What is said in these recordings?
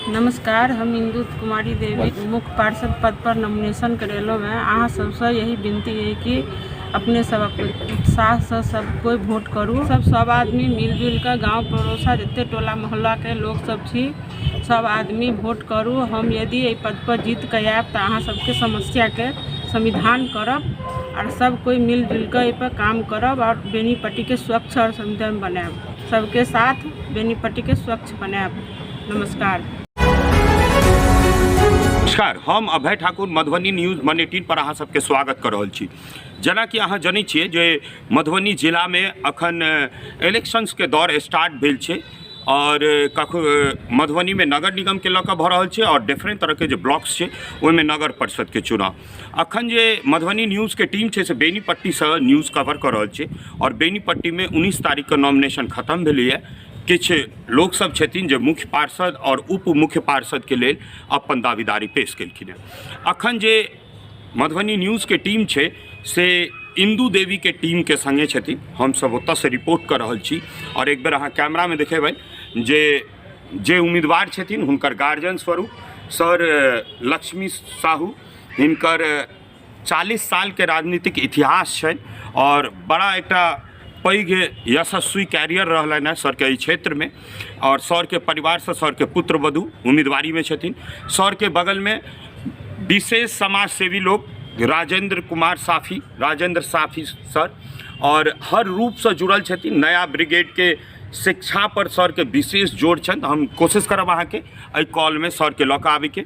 नमस्कार, हम इंदू कुमारी देवी मुख्य पार्षद पद पर नॉमिनेशन करेलो में अहाँ सबसे यही विनती है कि अपने सब उत्साह से सब कोई वोट करूँ। सब आदमी मिलजुल कर गाँव पड़ोसा जितने टोला मोहल्ला के लोग सब छी सब आदमी वोट करूँ। हम यदि ये पद पर जीत के आयब तो अहाँ सबके समस्या के समाधान करब और सब कोई मिलजुल कर ये पर काम करब और बेनीपट्टी के स्वच्छ और सुंदर बनाएब। सबके साथ बेनीपट्टी के स्वच्छ बनाएब। नमस्कार। नमस्कार, हम अभय ठाकुर मधुबनी न्यूज 118 पर अहाँ सबके स्वागत कर रहल छी। जेना कि अहाँ जानै छियै जे मधुबनी जिला में अखन इलेक्शंस के दौर स्टार्ट भेल छै और मधुबनी में नगर निगम के लऽ कऽ भऽ रहल छै और डिफरेंट तरह के जे ब्लॉक्स छै ओहिमे नगर परिषद के चुनाव। अखन जे मधुबनी न्यूज के टीम छै से बेनीपट्टी से न्यूज कवर कर रहल छै और बेनीपट्टी में 19 तारीख के नॉमिनेशन खत्म भेलैए। किछु लोक सब छथिन जे मुख्य पार्षद और उप मुख्य पार्षद के लेल अपन दावेदारी पेश केलखिन हैं। अखन जे मधुबनी न्यूज के टीम छै से इंदू देवी के टीम के संगे छथिन। हम सब ओतऽ से रिपोर्ट कर रहल छी और एक बेर अहाँ कैमरा में देखेबै जे उम्मीदवार छथिन हुनकर गार्जियन स्वरूप सर लक्ष्मी साहू, हिनकर 40 साल के राजनीतिक इतिहास छै और बड़ा एकटा पैघ यशस्वी कैरियर रहलन है सर के क्षेत्र में और सर के परिवार से सर के पुत्र वधु उम्मीदवारी में छथिन। सर के बगल में विशेष समाज सेवी लोग राजेंद्र साफी सर और हर रूप से जुड़ल छथिन। नया ब्रिगेड के शिक्षा पर सर के विशेष जोर छन। हम कोशिश करब अहाँ के एहि कॉल में सर के लऽ कऽ आबे के।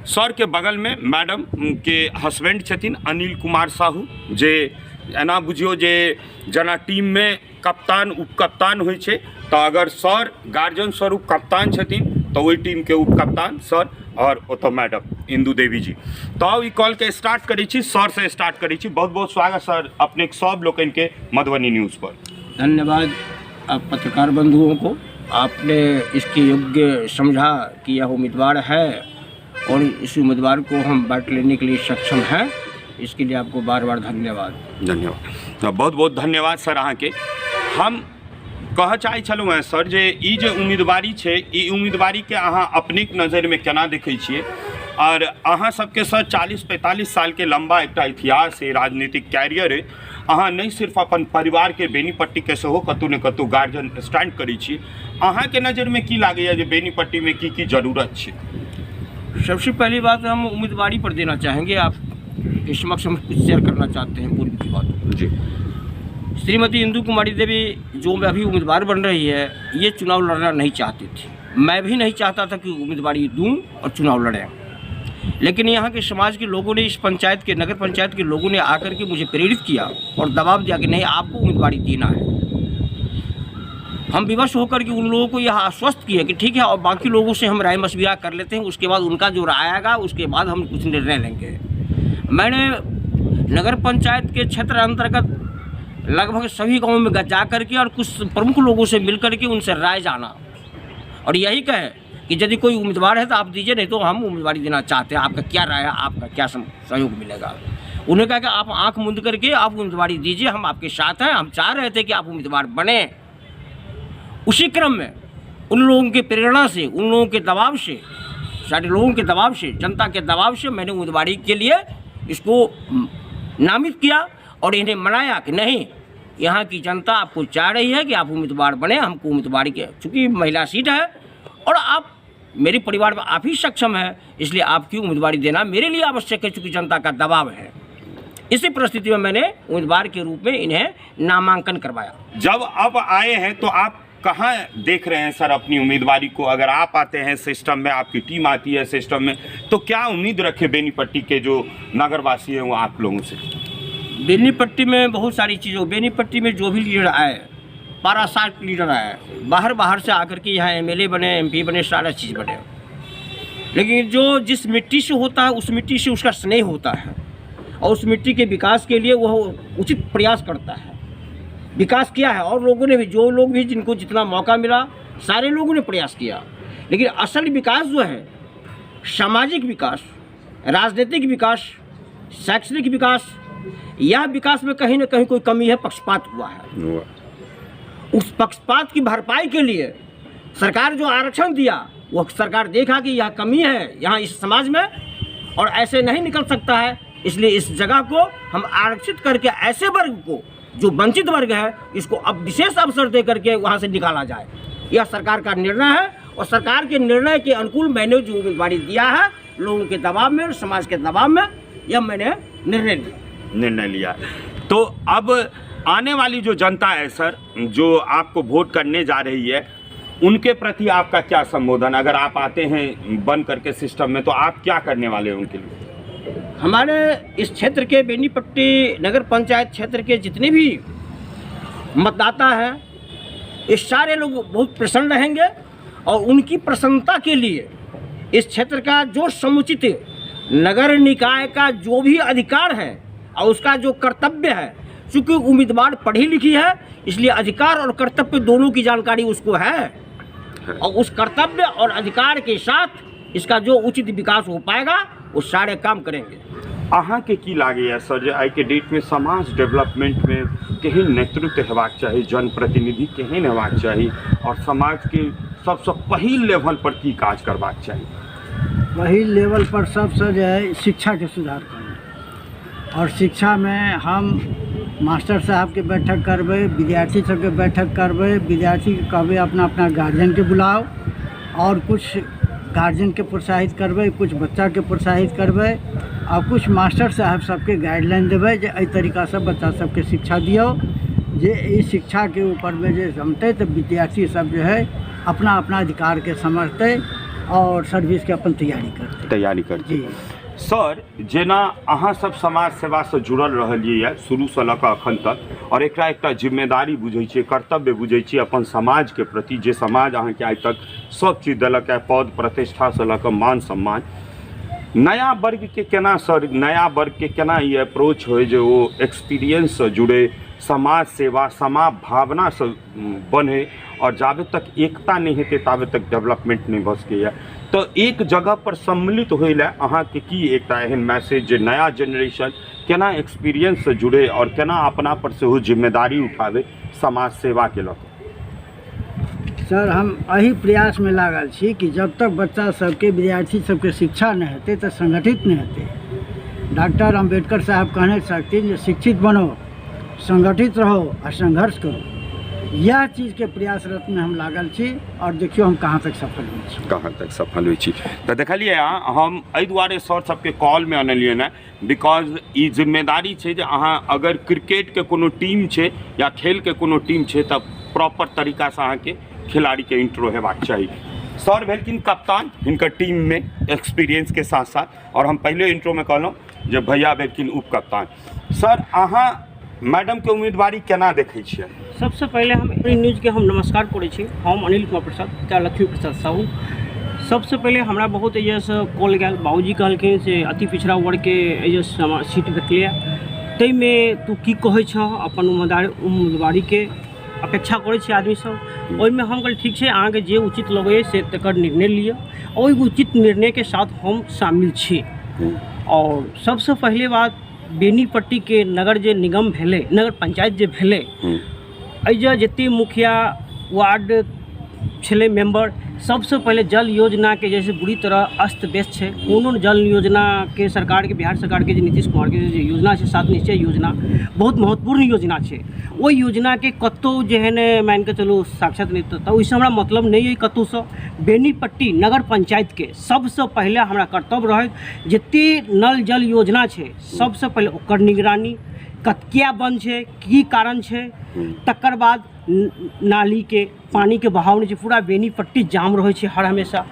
सर के बगल में मैडम के हस्बैंड छथिन अनिल कुमार साहू, जे एना बुझियो जे जना टीम में कप्तान उप कप्तान होइ छै तो अगर सर गार्जियन स्वरूप कप्तान छथिन तो वही टीम के उप कप्तान सर और ओतो मैडम इंदू देवी जी। तो अब ई कॉल के स्टार्ट करै छी, सर से स्टार्ट करै छी। बहुत बहुत स्वागत सर अपने सब लोगन के मधुबनी न्यूज पर। धन्यवाद आप पत्रकार बंधुओं को, आपने इसके योग्य समझा कि यह उम्मीदवार है और इस उम्मीदवार को हम बांट लेने के लिए सक्षम हैं। इसके लिए आपको बार बार धन्यवाद। बहुत बहुत धन्यवाद सर अहाँ के। हम कह चाहे छलहुँ हैं सर जे ई जे उम्मीदवारी छै ई उम्मीदवारी के अहाँ अपने नज़र में केना देखै छियै और अहाँ सबके सर 40-45 साल के लंबा एकटा इतिहास है, राजनीतिक कैरियर है। अहाँ नहीं सिर्फ अपन परिवार के बेनीपट्टी के सेहो कतौ ने कतौ गार्जियन स्टैंड करै छी। अहाँ के नज़र में की लागैए जे बेनीपट्टी में की जरूरत छै? सबसे पहली बात हम उम्मीदवारी पर देना चाहेंगे, आप इस समक्ष हम कुछ शेयर करना चाहते हैं पूर्व की बात जी। श्रीमती इंदू कुमारी देवी जो अभी उम्मीदवार बन रही है ये चुनाव लड़ना नहीं चाहती थी। मैं भी नहीं चाहता था कि उम्मीदवारी दूं और चुनाव लड़ें, लेकिन यहाँ के समाज के लोगों ने, इस पंचायत के नगर पंचायत के लोगों ने आकर के मुझे प्रेरित किया और दबाव दिया कि नहीं आपको उम्मीदवारी देना है। हम विवश होकर के उन लोगों को यह आश्वस्त किया कि ठीक है और बाकी लोगों से हम राय मशविरा कर लेते हैं, उसके बाद उनका जो राय आएगा उसके बाद हम कुछ निर्णय लेंगे। मैंने नगर पंचायत के क्षेत्र अंतर्गत लगभग सभी गांवों में जा करके और कुछ प्रमुख लोगों से मिल करके उनसे राय जाना और यही कहे कि यदि कोई उम्मीदवार है तो आप दीजिए, नहीं तो हम उम्मीदवारी देना चाहते हैं। आपका क्या राय है, आपका क्या सहयोग मिलेगा? उन्होंने कहा कि आप आंख मूंद करके आप उम्मीदवारी दीजिए, हम आपके साथ हैं। हम चाह रहे थे कि आप उम्मीदवार बने। उसी क्रम में उन लोगों की प्रेरणा से, उन लोगों के दबाव से, सारे लोगों के दबाव से, जनता के दबाव से मैंने उम्मीदवारी के लिए इसको नामित किया और इन्हें मनाया कि नहीं, यहाँ की जनता आपको चाह रही है कि आप उम्मीदवार बने। हमको उम्मीदवारी के, चूँकि महिला सीट है और आप मेरे परिवार में आप ही सक्षम है, इसलिए आपकी उम्मीदवारी देना मेरे लिए आवश्यक है, चूँकि जनता का दबाव है। इसी परिस्थिति में मैंने उम्मीदवार के रूप में इन्हें नामांकन करवाया। जब अब आए हैं तो आप कहाँ देख रहे हैं सर अपनी उम्मीदवारी को? अगर आप आते हैं सिस्टम में, आपकी टीम आती है सिस्टम में, तो क्या उम्मीद रखे बेनीपट्टी के जो नगरवासी हैं वो आप लोगों से? बेनीपट्टी में बहुत सारी चीज़ों, बेनीपट्टी में जो भी लीडर आए, पारासाट लीडर आए, बाहर से आकर के यहाँ MLA बने, MP बने, सारा चीज़ बने, लेकिन जो जिस मिट्टी से होता है उस मिट्टी से उसका स्नेह होता है और उस मिट्टी के विकास के लिए वह उचित प्रयास करता है। विकास किया है और लोगों ने भी, जो लोग भी जिनको जितना मौका मिला सारे लोगों ने प्रयास किया, लेकिन असल विकास जो है, सामाजिक विकास, राजनीतिक विकास, शैक्षणिक विकास, यह विकास में कहीं ना कहीं कोई कमी है, पक्षपात हुआ है। उस पक्षपात की भरपाई के लिए सरकार जो आरक्षण दिया वो सरकार देखा कि यह कमी है यहाँ इस समाज में और ऐसे नहीं निकल सकता है, इसलिए इस जगह को हम आरक्षित करके ऐसे वर्ग को जो वंचित वर्ग है इसको अब विशेष अवसर दे करके वहाँ से निकाला जाए। यह सरकार का निर्णय है और सरकार के निर्णय के अनुकूल मैंने जो उम्मीदवारी दिया है, लोगों के दबाव में और समाज के दबाव में, यह मैंने निर्णय लिया। तो अब आने वाली जो जनता है सर, जो आपको वोट करने जा रही है, उनके प्रति आपका क्या संबोधन, अगर आप आते हैं बन करके सिस्टम में, तो आप क्या करने वाले हैं उनके लिए? हमारे इस क्षेत्र के बेनीपट्टी नगर पंचायत क्षेत्र के जितने भी मतदाता हैं, ये सारे लोग बहुत प्रसन्न रहेंगे और उनकी प्रसन्नता के लिए इस क्षेत्र का जो समुचित नगर निकाय का जो भी अधिकार है और उसका जो कर्तव्य है, चूँकि उम्मीदवार पढ़ी लिखी है इसलिए अधिकार और कर्तव्य दोनों की जानकारी उसको है और उस कर्तव्य और अधिकार के साथ इसका जो उचित विकास हो पाएगा वो सारे काम करेंगे। अहाँ के की लागे है सर, आज के डेट में समाज डेवलपमेंट में केहन नेतृत्व हेबाक चाहिए, जनप्रतिनिधि केहन हेबाक चाहिए और समाज के सबसे पहिल लेवल पर की काज करबाक चाहिए? पहिल लेवल पर सबसे जो है शिक्षा के सुधार करना और शिक्षा में हम मास्टर साहब के बैठक करबे, विद्यार्थी सब के बैठक करबे, विद्यार्थी के कहबे अपना अपना गार्जियन के बुलाओ और कुछ गार्जियन के प्रोत्साहित करबे, कुछ बच्चा के प्रोत्साहित करबे और कुछ मास्टर साहब सबके गाइडलाइन देवे जे एहि तरीका से बच्चा सबके शिक्षा दियो, जे इस शिक्षा के ऊपर में जे जमते तो विद्यार्थी सब जो है अपना अपना अधिकार के समझते और सर्विस के अपन तैयारी करते जी। सर, जेना अहाँ सब समाज सेवा से जुड़ल रहिए शुरू से लऽ कऽ अखन तक और एकटा जिम्मेदारी बुझै छियै, कर्तव्य बुझै छियै अपन समाज के प्रति, जे समाज अहाँ के आज तक सब चीज देलक है, पद प्रतिष्ठा से लऽ कऽ मान सम्मान, नया वर्ग के केना सर, नया वर्ग के केना ये अप्रोच हो जो वो एक्सपीरियंस से जुड़े, समाज सेवा समाज भावना से बने और जाबे तक एकता नहीं हेतै ताबे तक डेवलपमेंट नहीं भऽ सकैए। तो एक जगह पर सम्मिलित होइ लए अहाँ के की एकटा एहन मैसेज जे नया जनरेशन केना एक्सपीरियंस से जुड़े और केना अपना पर से वो जिम्मेदारी उठावे समाज सेवा के लऽ? सर, हम यही प्रयास में लागल छी कि जब तक बच्चा सबके विद्यार्थी सबके शिक्षा नहीं हेतै तो संगठित नहीं हेतै। डॉक्टर अम्बेडकर साहब कहने छथिन जे शिक्षित बनो, संगठित रहो और संघर्ष करो। यह चीज़ के प्रयासरत में हम लागल छी और देखियो हम कहाँ तक सफल हुई छी। तो देखलिए हम एहि दुआरे सर सबके कॉल में अनलिए ना, बिकॉज ई जिम्मेदारी छै जे अहाँ अगर क्रिकेट के कोनो टीम छै या खेल के कोनो टीम छै तब प्रॉपर तरीका से अहाँ के खिलाड़ी के इंट्रो हेबाक चाहिए। सर भेलखिन कप्तान हिनकर टीम में एक्सपीरियंस के साथ साथ, और हम पहले इंट्रो में कहलहुँ जे भैया भेलखिन उप कप्तान। सर, अहाँ मैडम के उम्मीदवारी केना देखै छियै? सबसे पहले हम न्यूज के हम नमस्कार करै छी। हम अनिल कुमार प्रसाद पिता लक्ष्मी प्रसाद साहू। सबसे पहले हमरा बहुत एहिसँ कॉल गया, बाबूजी कहलखिन से अति पिछड़ा वर्ग के एहिसँ सीट भेटलै, ताहिमे तू की कहै छह, अपन उम्मीदवारी के अपेक्षा करै छी आदमी सब। ओहिमे हम कहलिए ठीक छै, अहाँके जे उचित लगैए से तकर निर्णय लिअ, ओहि उचित निर्णय के साथ हम शामिल छी। और सबसे पहले बात, बेनीपट्टी के नगर जे निगम भेले, नगर पंचायत जे भेले, एहिजा जते मुखिया वार्ड छले मेंबर, सबसे पहले जल योजना के जैसे बुरी तरह अस्त व्यस्त है। कोनो जल योजना के सरकार के, बिहार सरकार के नीतीश कुमार के जे योजना है 7 निश्चय योजना बहुत महत्वपूर्ण योजना है। वो योजना के कतौ जेहन मान के चलो साक्षात नहीं तो ओहिसँ हमरा मतलब नहीं है कतौ से। बेनीपट्टी नगर पंचायत के सबसे पहले हमरा कर्तव्य रहे जते नल जल योजना है सबसे पहले ओकर निगरानी, कतकिया बंद है, की कारण है, तकर बाद नाली के पानी के बहाव नहीं, पूरा बेनीपट्टी जाम रहे छै हर हमेशा।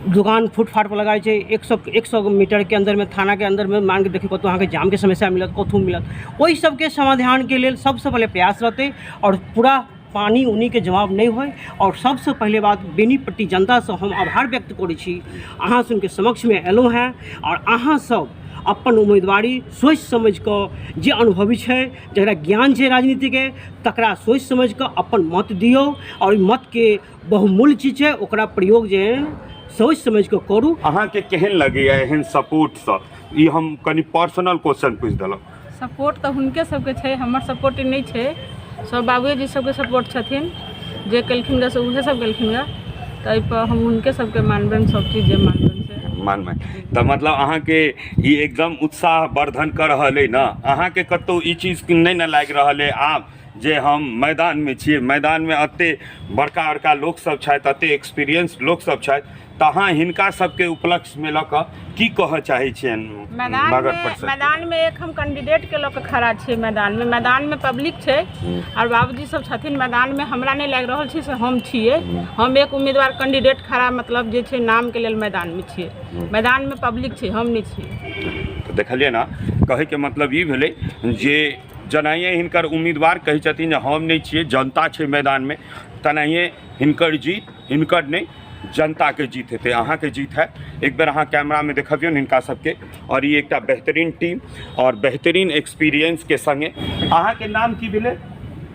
दुकान फुटपाथ पर लगाए छै, 100 मीटर के अंदर में, थाना के अंदर में मान के देखिए कतौ अहाँ के जाम के समस्या मिलत, कतौ मिलत। वही सबके समाधान के लिए सबसे पहले प्रयास रहते और पूरा पानी उन्हीं के जवाब नहीं होय। और सबसे पहले बात, बेनीपट्टी जनता से हम आभार व्यक्त करै छी, अहाँ सुनके समक्ष में एलहुँ हैं और अहाँ सब अपन उम्मीदवारी सोच समझ कर, जे अनुभवी है, जरा ज्ञान है राजनीति के, तकरा सोच समझ कर अपन मत दियो और मत के बहुमूल्य चीज है, ओकरा प्रयोग जे है सोच समझ कर करू। अहाँ के केहन लगे एहन सपोर्ट से? ई हम कनी पर्सनल क्वेश्चन पूछ देलहुँ। सपोर्ट तो हुनके सबके छै, हमर सपोर्ट नहीं छै। सब बाबूजी सबके सपोर्ट छथिन, जे केलखिन रह से उहे सब केलखिन रह। तो एहि पर हम हुनके सबके मानबनि, सब चीज जे मानबनि से मानबै। तो मतलब अहाँ के ई एकदम उत्साह वर्धन कर रहल है ना। अहाँ के कतौ ई चीज नहीं न लागि रहल है आब जे हम मैदान में छियै, मैदान में एते बड़का बड़का लोक सब छथि, एते एक्सपीरियंस लोक सब छथि, तो अहाँ हिनका सबके उपलक्ष्य में लऽ कऽ की कहऽ चाहै छियनि नगर परिषद? मैदान में एक हम कैंडिडेट के लऽ कऽ खड़ा छियै। मैदान में पब्लिक छै और बाबूजी सब छथिन मैदान में। हमरा नहीं लागि रहल छै से हम छियै, हम एक उम्मीदवार कैंडिडेट खड़ा मतलब जे छै नाम के लेल मैदान में छियै। मैदान में पब्लिक छै, हम नहीं छियै। तो देखलिए ना, कहे के मतलब ई भेलै जे जेनाहिए हिनकर उम्मीदवार कहै छथिन जे हम नहीं छियै, जनता छै मैदान में, तेनाहिए हिनकर जीत हिनकर नहीं जनता के जीत हेतै, अहाँ के जीत है। एक बेर अहाँ कैमरा में देखबियौ हिनका सबके। और ये एकटा बेहतरीन टीम और बेहतरीन एक्सपीरियंस के संगे। अहाँ के नाम की भेलै?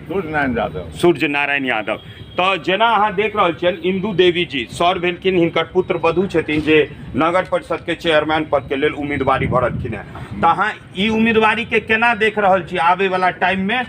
सूर्यनारायण यादव। सूर्यनारायण यादव। तो जेना अहाँ देख रहल छियनि इंदू देवी जी सर भेलखिन, हिनकर पुत्र वधू छथिन जे नगर परिषद के चेयरमैन पद के लेल उम्मीदवारी भरलखिन है। तो अहाँ ई उम्मीदवारी के केना देख रहल छी आबे वाला टाइम में?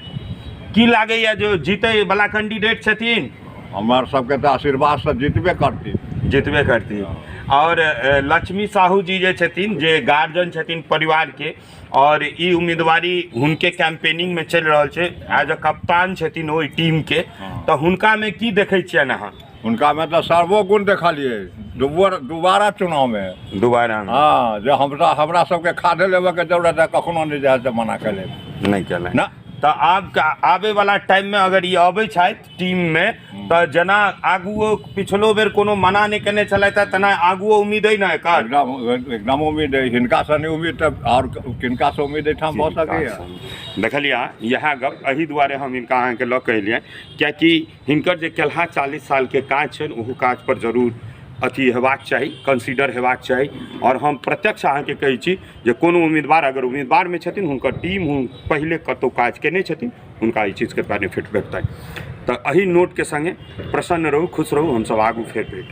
की लागैया जो जीते वाला कैंडिडेट छथिन? हमार सबके तो आशीर्वाद से जीतबे करती। और लक्ष्मी साहू जी जे छथिन जे गार्जियन छथिन परिवार के, और ई उम्मीदवारी हुनके कैंपेनिंग में चल रहल छै, एज अ कप्तान छथिन ओहि टीम के। तो हुनका में की देखै छियनि अहाँ? उनका में तो सर्वोगुण देखलिए दोबारा चुनाव में। दोबारा? हाँ, जो हमरा सबके खादे लेवे के जरूरत है, कखनो नहीं जाए से मना कर नहीं केले ना। तो आबे वाला टाइम में अगर ये अबै छथि टीम में, तो जेना आगुओ पिछलो बेर कोनो मना नहीं केने छलथि, तेना आगुओ उम्मीद है ना एकर? एकदम उम्मीद है। हिनका से नहीं उम्मीद और किनका से उम्मीद है भऽ सकैए। देखलिए यह गप एहि दुआरे हम हिनका अहाँके लऽ कऽ एलियै, कियाकि हिनकर जे केलहा 40 साल के काज छनि ओहो काज पर जरूर अथी हेबाक चाही, कंसीडर हेबाक चाही। और हम प्रत्यक्ष अहाँके कहै छी जे कोनो उम्मीदवार अगर उम्मीदवार में छथिन, हुनकर टीम पहले कतौ काज केने छथिन, हुनका ई चीज़ के बेनिफिट भेटतनि। तो एहि नोट के संगे प्रसन्न रहू, खुश रहू, हम सब आगू फेर भेटब।